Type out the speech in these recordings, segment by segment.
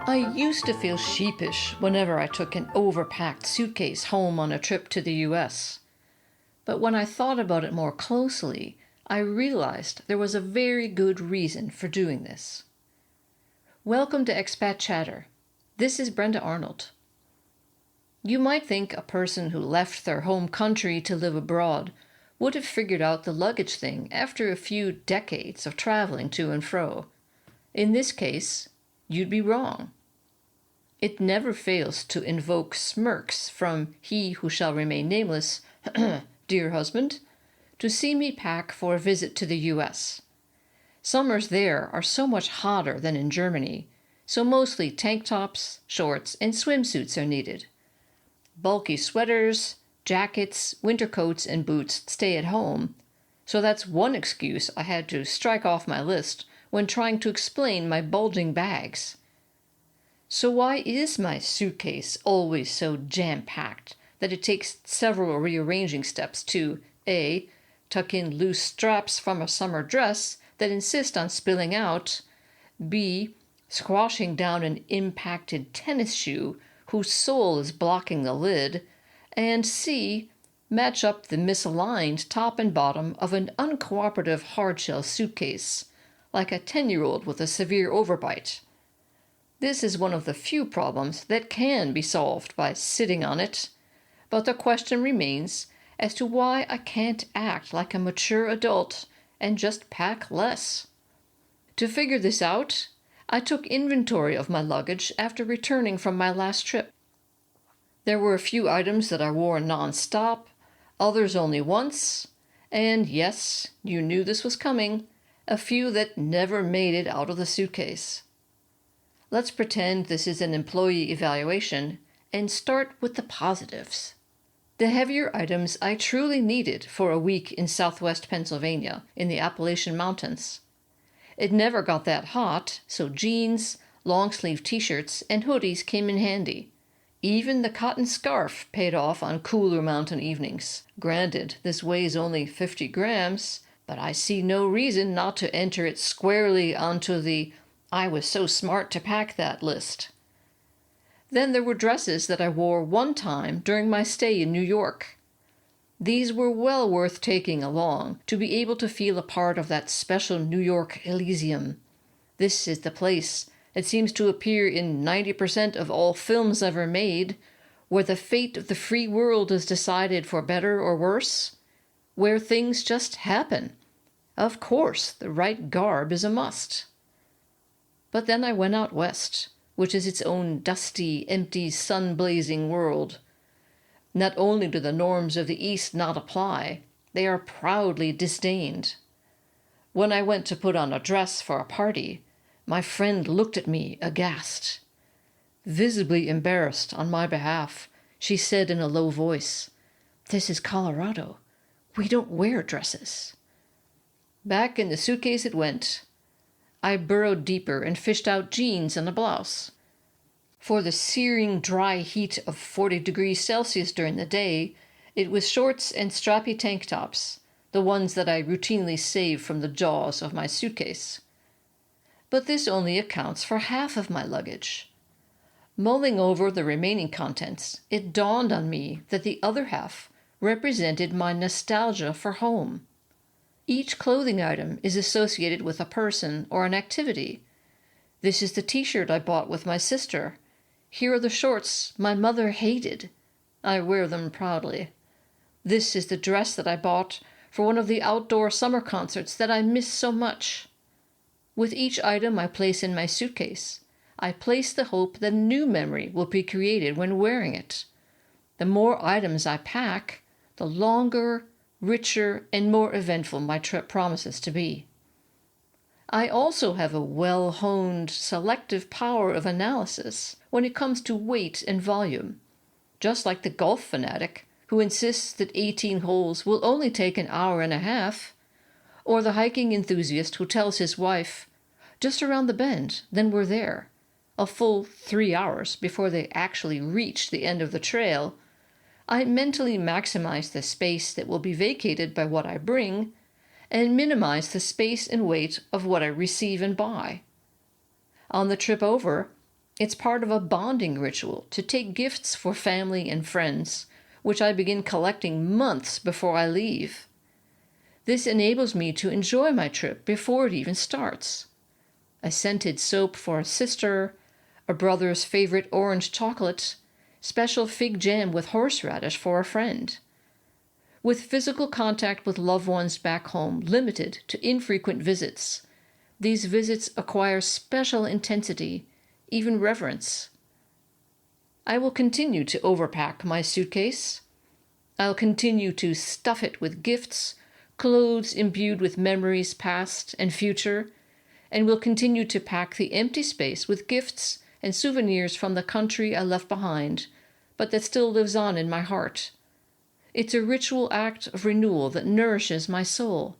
I used to feel sheepish whenever I took an overpacked suitcase home on a trip to the US. But when I thought about it more closely, I realized there was a very good reason for doing this. Welcome to Expat Chatter. This is Brenda Arnold. You might think a person who left their home country to live abroad would have figured out the luggage thing after a few decades of traveling to and fro. In this case, you'd be wrong. It never fails to invoke smirks from he who shall remain nameless, dear husband, to see me pack for a visit to the US. Summers there are so much hotter than in Germany, so mostly tank tops, shorts, and swimsuits are needed. Bulky sweaters, jackets, winter coats, and boots stay at home, so that's one excuse I had to strike off my list when trying to explain my bulging bags. So why is my suitcase always so jam-packed that it takes several rearranging steps to A. tuck in loose straps from a summer dress that insist on spilling out, B. squashing down an impacted tennis shoe whose sole is blocking the lid, and C. match up the misaligned top and bottom of an uncooperative hardshell suitcase, like a 10-year-old with a severe overbite. This is one of the few problems that can be solved by sitting on it, but the question remains as to why I can't act like a mature adult and just pack less. To figure this out, I took inventory of my luggage after returning from my last trip. There were a few items that I wore non-stop, others only once, and yes, you knew this was coming, a few that never made it out of the suitcase. Let's pretend this is an employee evaluation and start with the positives. The heavier items I truly needed for a week in southwest Pennsylvania in the Appalachian Mountains. It never got that hot, so jeans, long-sleeve t-shirts, and hoodies came in handy. Even the cotton scarf paid off on cooler mountain evenings. Granted, this weighs only 50 grams, but I see no reason not to enter it squarely onto the I was so smart to pack that list. Then there were dresses that I wore one time during my stay in New York. These were well worth taking along to be able to feel a part of that special New York Elysium. This is the place that seems to appear in 90% of all films ever made, where the fate of the free world is decided for better or worse, where things just happen. Of course, the right garb is a must. But then I went out west, which is its own dusty, empty, sun-blazing world. Not only do the norms of the East not apply, they are proudly disdained. When I went to put on a dress for a party, my friend looked at me aghast. Visibly embarrassed on my behalf, she said in a low voice, "This is Colorado. We don't wear dresses." Back in the suitcase it went. I burrowed deeper and fished out jeans and a blouse. For the searing dry heat of 40 degrees Celsius during the day, it was shorts and strappy tank tops, the ones that I routinely save from the jaws of my suitcase. But this only accounts for half of my luggage. Mulling over the remaining contents, it dawned on me that the other half represented my nostalgia for home. Each clothing item is associated with a person or an activity. This is the t-shirt I bought with my sister. Here are the shorts my mother hated. I wear them proudly. This is the dress that I bought for one of the outdoor summer concerts that I miss so much. With each item I place in my suitcase, I place the hope that a new memory will be created when wearing it. The more items I pack, the longer, richer, and more eventful my trip promises to be. I also have a well-honed selective power of analysis when it comes to weight and volume, just like the golf fanatic who insists that 18 holes will only take an hour and a half, or the hiking enthusiast who tells his wife, "Just around the bend, then we're there," a full 3 hours before they actually reach the end of the trail. I mentally maximize the space that will be vacated by what I bring and minimize the space and weight of what I receive and buy. On the trip over, It's part of a bonding ritual to take gifts for family and friends, which I begin collecting months before I leave. This enables me to enjoy my trip before it even starts. A scented soap for a sister, a brother's favorite orange chocolate, special fig jam with horseradish for a friend. With physical contact with loved ones back home limited to infrequent visits, these visits acquire special intensity, even reverence. I will continue to overpack my suitcase. I'll continue to stuff it with gifts, clothes imbued with memories past and future, and will continue to pack the empty space with gifts and souvenirs from the country I left behind, but that still lives on in my heart. It's a ritual act of renewal that nourishes my soul.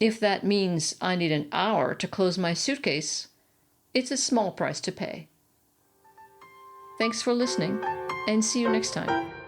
If that means I need an hour to close my suitcase, it's a small price to pay. Thanks for listening, and see you next time.